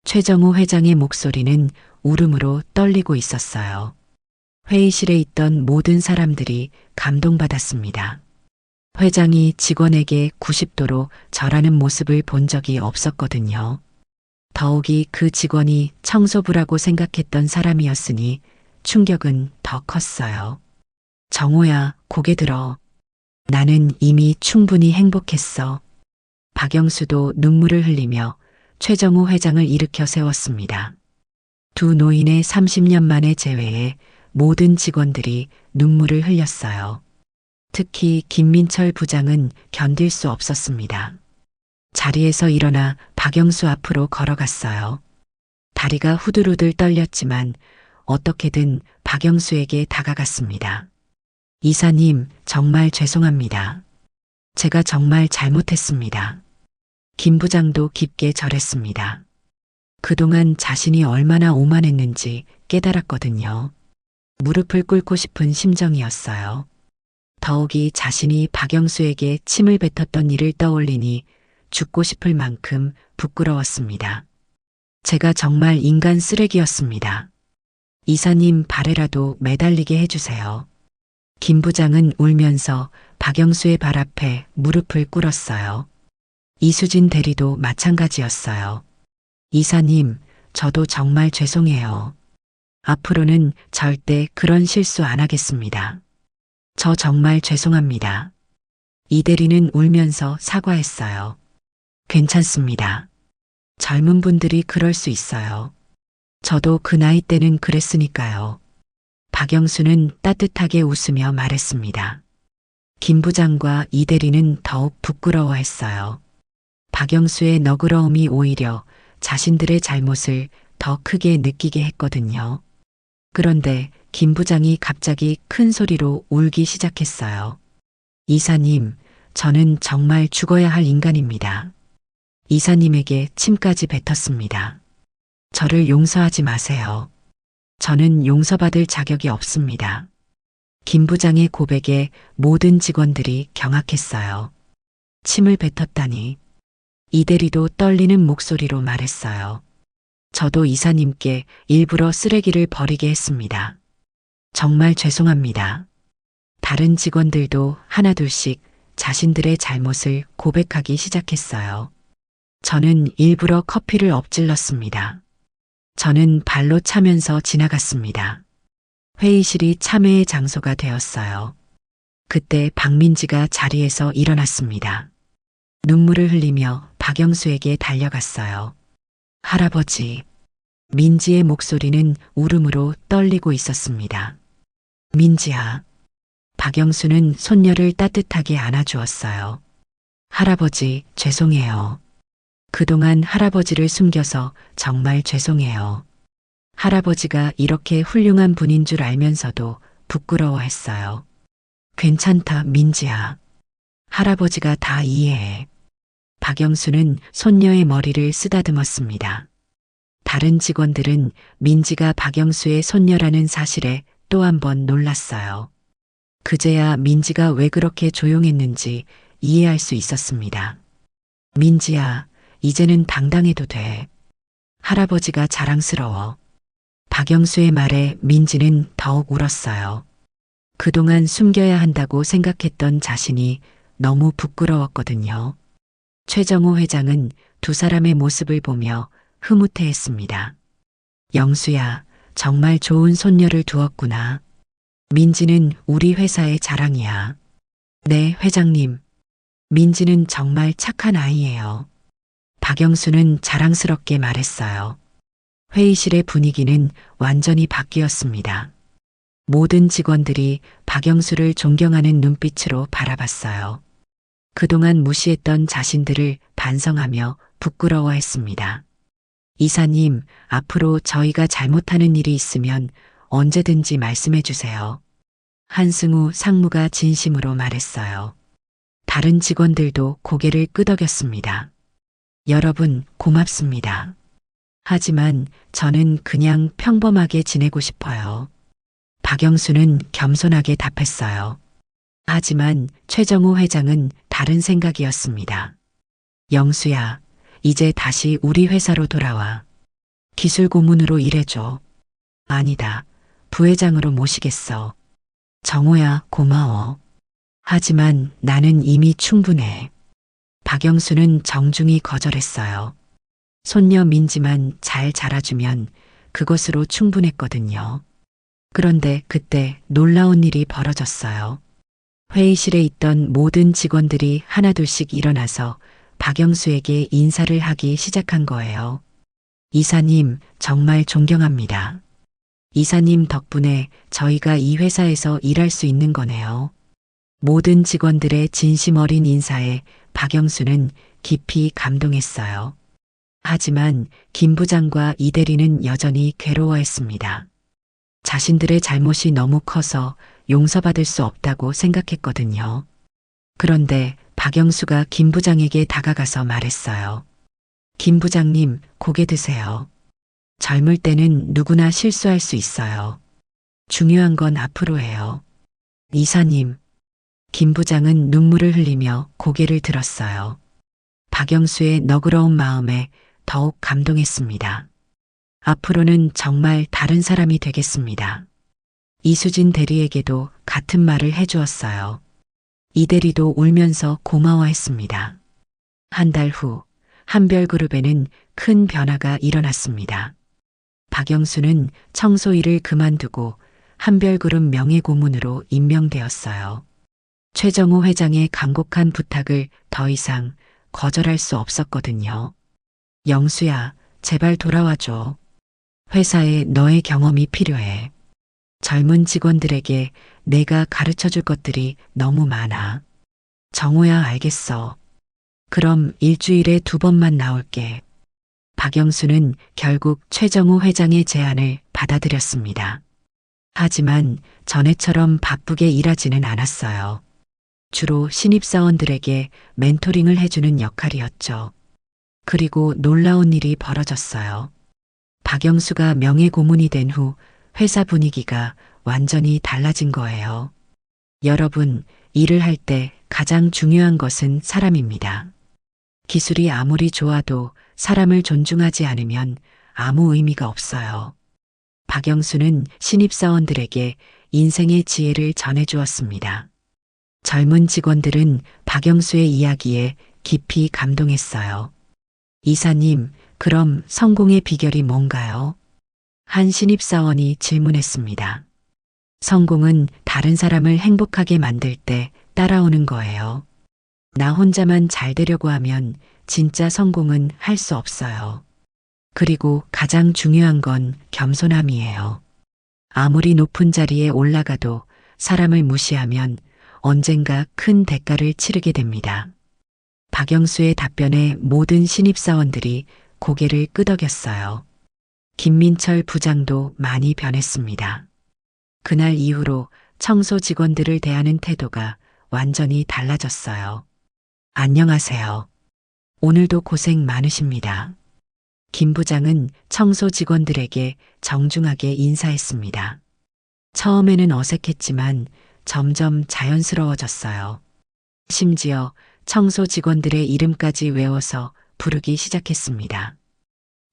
최정호 회장의 목소리는 울음으로 떨리고 있었어요. 회의실에 있던 모든 사람들이 감동받았습니다. 회장이 직원에게 90도로 절하는 모습을 본 적이 없었거든요. 더욱이 그 직원이 청소부라고 생각했던 사람이었으니 충격은 더 컸어요. 정호야, 고개 들어. 나는 이미 충분히 행복했어. 박영수도 눈물을 흘리며 최정호 회장을 일으켜 세웠습니다. 두 노인의 30년 만의 재회에 모든 직원들이 눈물을 흘렸어요. 특히 김민철 부장은 견딜 수 없었습니다. 자리에서 일어나 박영수 앞으로 걸어갔어요. 다리가 후들후들 떨렸지만 어떻게든 박영수에게 다가갔습니다. 이사님, 정말 죄송합니다. 제가 정말 잘못했습니다. 김 부장도 깊게 절했습니다. 그동안 자신이 얼마나 오만했는지 깨달았거든요. 무릎을 꿇고 싶은 심정이었어요. 더욱이 자신이 박영수에게 침을 뱉었던 일을 떠올리니 죽고 싶을 만큼 부끄러웠습니다. 제가 정말 인간 쓰레기였습니다. 이사님 발에라도 매달리게 해주세요. 김 부장은 울면서 박영수의 발 앞에 무릎을 꿇었어요. 이수진 대리도 마찬가지였어요. 이사님, 저도 정말 죄송해요. 앞으로는 절대 그런 실수 안 하겠습니다. 저 정말 죄송합니다. 이 대리는 울면서 사과했어요. 괜찮습니다. 젊은 분들이 그럴 수 있어요. 저도 그 나이 때는 그랬으니까요. 박영수는 따뜻하게 웃으며 말했습니다. 김 부장과 이 대리는 더욱 부끄러워했어요. 박영수의 너그러움이 오히려 자신들의 잘못을 더 크게 느끼게 했거든요. 그런데 김 부장이 갑자기 큰 소리로 울기 시작했어요. 이사님, 저는 정말 죽어야 할 인간입니다. 이사님에게 침까지 뱉었습니다. 저를 용서하지 마세요. 저는 용서받을 자격이 없습니다. 김 부장의 고백에 모든 직원들이 경악했어요. 침을 뱉었다니. 이 대리도 떨리는 목소리로 말했어요. 저도 이사님께 일부러 쓰레기를 버리게 했습니다. 정말 죄송합니다. 다른 직원들도 하나둘씩 자신들의 잘못을 고백하기 시작했어요. 저는 일부러 커피를 엎질렀습니다. 저는 발로 차면서 지나갔습니다. 회의실이 참회의 장소가 되었어요. 그때 박민지가 자리에서 일어났습니다. 눈물을 흘리며 박영수에게 달려갔어요. 할아버지. 민지의 목소리는 울음으로 떨리고 있었습니다. 민지야. 박영수는 손녀를 따뜻하게 안아주었어요. 할아버지, 죄송해요. 그동안 할아버지를 숨겨서 정말 죄송해요. 할아버지가 이렇게 훌륭한 분인 줄 알면서도 부끄러워했어요. 괜찮다, 민지야. 할아버지가 다 이해해. 박영수는 손녀의 머리를 쓰다듬었습니다. 다른 직원들은 민지가 박영수의 손녀라는 사실에 또 한 번 놀랐어요. 그제야 민지가 왜 그렇게 조용했는지 이해할 수 있었습니다. 민지야, 이제는 당당해도 돼. 할아버지가 자랑스러워. 박영수의 말에 민지는 더욱 울었어요. 그동안 숨겨야 한다고 생각했던 자신이 너무 부끄러웠거든요. 최정호 회장은 두 사람의 모습을 보며 흐뭇해했습니다. 영수야, 정말 좋은 손녀를 두었구나. 민지는 우리 회사의 자랑이야. 네, 회장님. 민지는 정말 착한 아이예요. 박영수는 자랑스럽게 말했어요. 회의실의 분위기는 완전히 바뀌었습니다. 모든 직원들이 박영수를 존경하는 눈빛으로 바라봤어요. 그동안 무시했던 자신들을 반성하며 부끄러워했습니다. 이사님, 앞으로 저희가 잘못하는 일이 있으면 언제든지 말씀해 주세요. 한승우 상무가 진심으로 말했어요. 다른 직원들도 고개를 끄덕였습니다. 여러분, 고맙습니다. 하지만 저는 그냥 평범하게 지내고 싶어요. 박영수는 겸손하게 답했어요. 하지만 최정호 회장은 다른 생각이었습니다. 영수야, 이제 다시 우리 회사로 돌아와. 기술 고문으로 일해줘. 아니다. 부회장으로 모시겠어. 정호야, 고마워. 하지만 나는 이미 충분해. 박영수는 정중히 거절했어요. 손녀 민지만 잘 자라주면 그것으로 충분했거든요. 그런데 그때 놀라운 일이 벌어졌어요. 회의실에 있던 모든 직원들이 하나둘씩 일어나서 박영수에게 인사를 하기 시작한 거예요. 이사님, 정말 존경합니다. 이사님 덕분에 저희가 이 회사에서 일할 수 있는 거네요. 모든 직원들의 진심 어린 인사에 박영수는 깊이 감동했어요. 하지만 김 부장과 이 대리는 여전히 괴로워했습니다. 자신들의 잘못이 너무 커서 용서받을 수 없다고 생각했거든요. 그런데 박영수가 김 부장에게 다가가서 말했어요. 김 부장님, 고개 드세요. 젊을 때는 누구나 실수할 수 있어요. 중요한 건 앞으로예요. 이사님. 김 부장은 눈물을 흘리며 고개를 들었어요. 박영수의 너그러운 마음에 더욱 감동했습니다. 앞으로는 정말 다른 사람이 되겠습니다. 이수진 대리에게도 같은 말을 해주었어요. 이 대리도 울면서 고마워했습니다. 한 달 후 한별그룹에는 큰 변화가 일어났습니다. 박영수는 청소 일을 그만두고 한별그룹 명예고문으로 임명되었어요. 최정호 회장의 간곡한 부탁을 더 이상 거절할 수 없었거든요. 영수야, 제발 돌아와줘. 회사에 너의 경험이 필요해. 젊은 직원들에게 내가 가르쳐 줄 것들이 너무 많아. 정호야, 알겠어. 그럼 일주일에 2번만 나올게. 박영수는 결국 최정호 회장의 제안을 받아들였습니다. 하지만 전에처럼 바쁘게 일하지는 않았어요. 주로 신입사원들에게 멘토링을 해주는 역할이었죠. 그리고 놀라운 일이 벌어졌어요. 박영수가 명예고문이 된 후 회사 분위기가 완전히 달라진 거예요. 여러분, 일을 할 때 가장 중요한 것은 사람입니다. 기술이 아무리 좋아도 사람을 존중하지 않으면 아무 의미가 없어요. 박영수는 신입사원들에게 인생의 지혜를 전해주었습니다. 젊은 직원들은 박영수의 이야기에 깊이 감동했어요. 이사님, 그럼 성공의 비결이 뭔가요? 한 신입사원이 질문했습니다. 성공은 다른 사람을 행복하게 만들 때 따라오는 거예요. 나 혼자만 잘 되려고 하면 진짜 성공은 할 수 없어요. 그리고 가장 중요한 건 겸손함이에요. 아무리 높은 자리에 올라가도 사람을 무시하면 언젠가 큰 대가를 치르게 됩니다. 박영수의 답변에 모든 신입사원들이 고개를 끄덕였어요. 김민철 부장도 많이 변했습니다. 그날 이후로 청소 직원들을 대하는 태도가 완전히 달라졌어요. 안녕하세요. 오늘도 고생 많으십니다. 김 부장은 청소 직원들에게 정중하게 인사했습니다. 처음에는 어색했지만 점점 자연스러워졌어요. 심지어 청소 직원들의 이름까지 외워서 부르기 시작했습니다.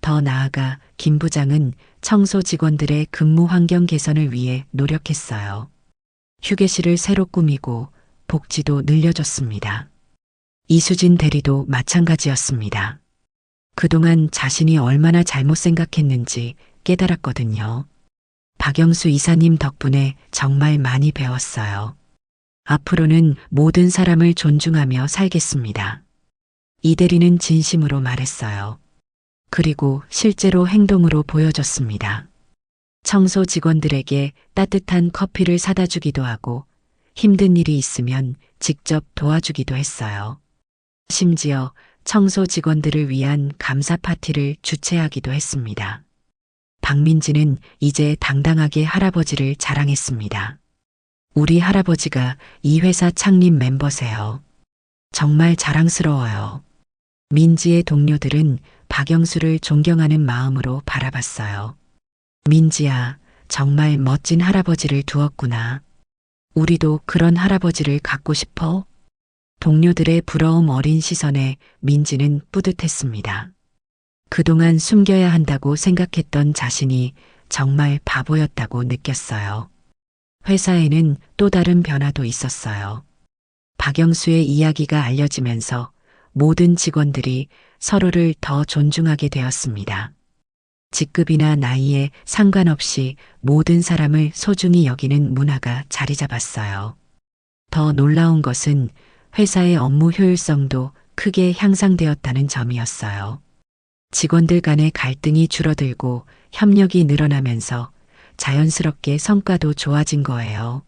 더 나아가 김 부장은 청소 직원들의 근무 환경 개선을 위해 노력했어요. 휴게실을 새로 꾸미고 복지도 늘려줬습니다. 이수진 대리도 마찬가지였습니다. 그동안 자신이 얼마나 잘못 생각했는지 깨달았거든요. 박영수 이사님 덕분에 정말 많이 배웠어요. 앞으로는 모든 사람을 존중하며 살겠습니다. 이 대리는 진심으로 말했어요. 그리고 실제로 행동으로 보여줬습니다. 청소 직원들에게 따뜻한 커피를 사다 주기도 하고 힘든 일이 있으면 직접 도와주기도 했어요. 심지어 청소 직원들을 위한 감사 파티를 주최하기도 했습니다. 박민지는 이제 당당하게 할아버지를 자랑했습니다. 우리 할아버지가 이 회사 창립 멤버세요. 정말 자랑스러워요. 민지의 동료들은 박영수를 존경하는 마음으로 바라봤어요. 민지야, 정말 멋진 할아버지를 두었구나. 우리도 그런 할아버지를 갖고 싶어? 동료들의 부러움 어린 시선에 민지는 뿌듯했습니다. 그동안 숨겨야 한다고 생각했던 자신이 정말 바보였다고 느꼈어요. 회사에는 또 다른 변화도 있었어요. 박영수의 이야기가 알려지면서 모든 직원들이 서로를 더 존중하게 되었습니다. 직급이나 나이에 상관없이 모든 사람을 소중히 여기는 문화가 자리 잡았어요. 더 놀라운 것은 회사의 업무 효율성도 크게 향상되었다는 점이었어요. 직원들 간의 갈등이 줄어들고 협력이 늘어나면서 자연스럽게 성과도 좋아진 거예요.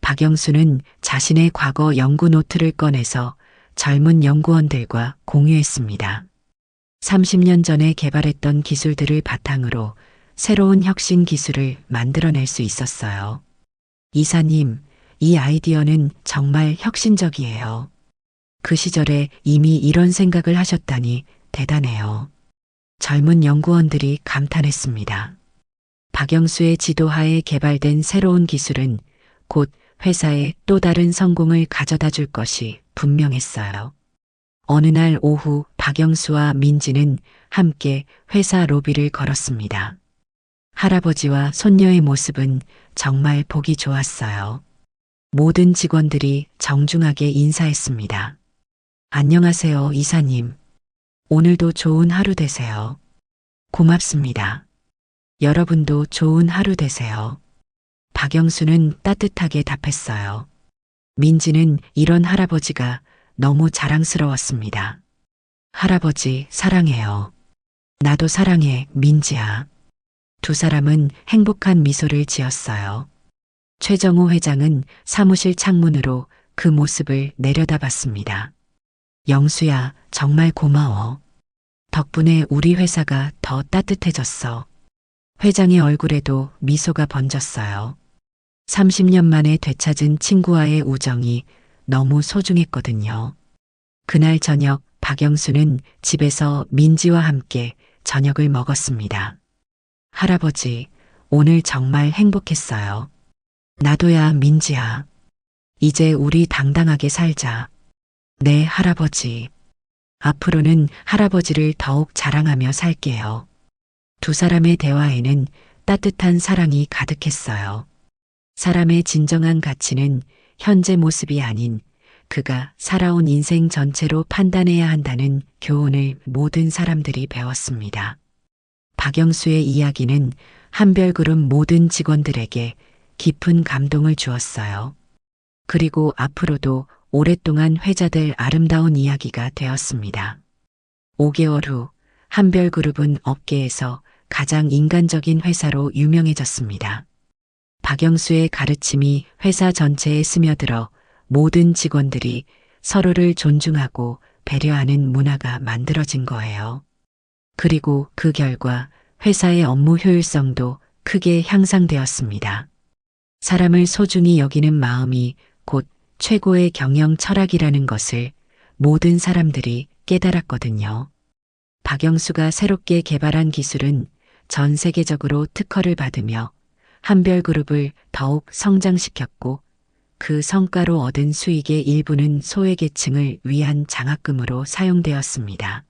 박영수는 자신의 과거 연구 노트를 꺼내서 젊은 연구원들과 공유했습니다. 30년 전에 개발했던 기술들을 바탕으로 새로운 혁신 기술을 만들어낼 수 있었어요. 이사님, 이 아이디어는 정말 혁신적이에요. 그 시절에 이미 이런 생각을 하셨다니 대단해요. 젊은 연구원들이 감탄했습니다. 박영수의 지도하에 개발된 새로운 기술은 곧 회사에 또 다른 성공을 가져다 줄 것이 분명했어요. 어느 날 오후 박영수와 민지는 함께 회사 로비를 걸었습니다. 할아버지와 손녀의 모습은 정말 보기 좋았어요. 모든 직원들이 정중하게 인사했습니다. 안녕하세요, 이사님. 오늘도 좋은 하루 되세요. 고맙습니다. 여러분도 좋은 하루 되세요. 박영수는 따뜻하게 답했어요. 민지는 이런 할아버지가 너무 자랑스러웠습니다. 할아버지, 사랑해요. 나도 사랑해, 민지야. 두 사람은 행복한 미소를 지었어요. 최정호 회장은 사무실 창문으로 그 모습을 내려다봤습니다. 영수야, 정말 고마워. 덕분에 우리 회사가 더 따뜻해졌어. 회장의 얼굴에도 미소가 번졌어요. 30년 만에 되찾은 친구와의 우정이 너무 소중했거든요. 그날 저녁 박영수는 집에서 민지와 함께 저녁을 먹었습니다. 할아버지, 오늘 정말 행복했어요. 나도야, 민지야. 이제 우리 당당하게 살자. 네, 할아버지. 앞으로는 할아버지를 더욱 자랑하며 살게요. 두 사람의 대화에는 따뜻한 사랑이 가득했어요. 사람의 진정한 가치는 현재 모습이 아닌 그가 살아온 인생 전체로 판단해야 한다는 교훈을 모든 사람들이 배웠습니다. 박영수의 이야기는 한별그룹 모든 직원들에게 깊은 감동을 주었어요. 그리고 앞으로도 오랫동안 회자될 아름다운 이야기가 되었습니다. 5개월 후 한별그룹은 업계에서 가장 인간적인 회사로 유명해졌습니다. 박영수의 가르침이 회사 전체에 스며들어 모든 직원들이 서로를 존중하고 배려하는 문화가 만들어진 거예요. 그리고 그 결과 회사의 업무 효율성도 크게 향상되었습니다. 사람을 소중히 여기는 마음이 곧 최고의 경영 철학이라는 것을 모든 사람들이 깨달았거든요. 박영수가 새롭게 개발한 기술은 전 세계적으로 특허를 받으며 한별그룹을 더욱 성장시켰고 그 성과로 얻은 수익의 일부는 소외계층을 위한 장학금으로 사용되었습니다.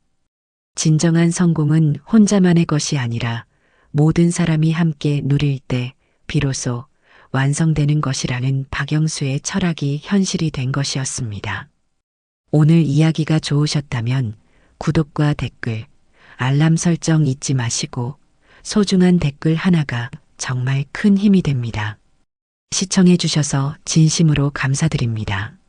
진정한 성공은 혼자만의 것이 아니라 모든 사람이 함께 누릴 때 비로소 완성되는 것이라는 박영수의 철학이 현실이 된 것이었습니다. 오늘 이야기가 좋으셨다면 구독과 댓글, 알람 설정 잊지 마시고 소중한 댓글 하나가 정말 큰 힘이 됩니다. 시청해 주셔서 진심으로 감사드립니다.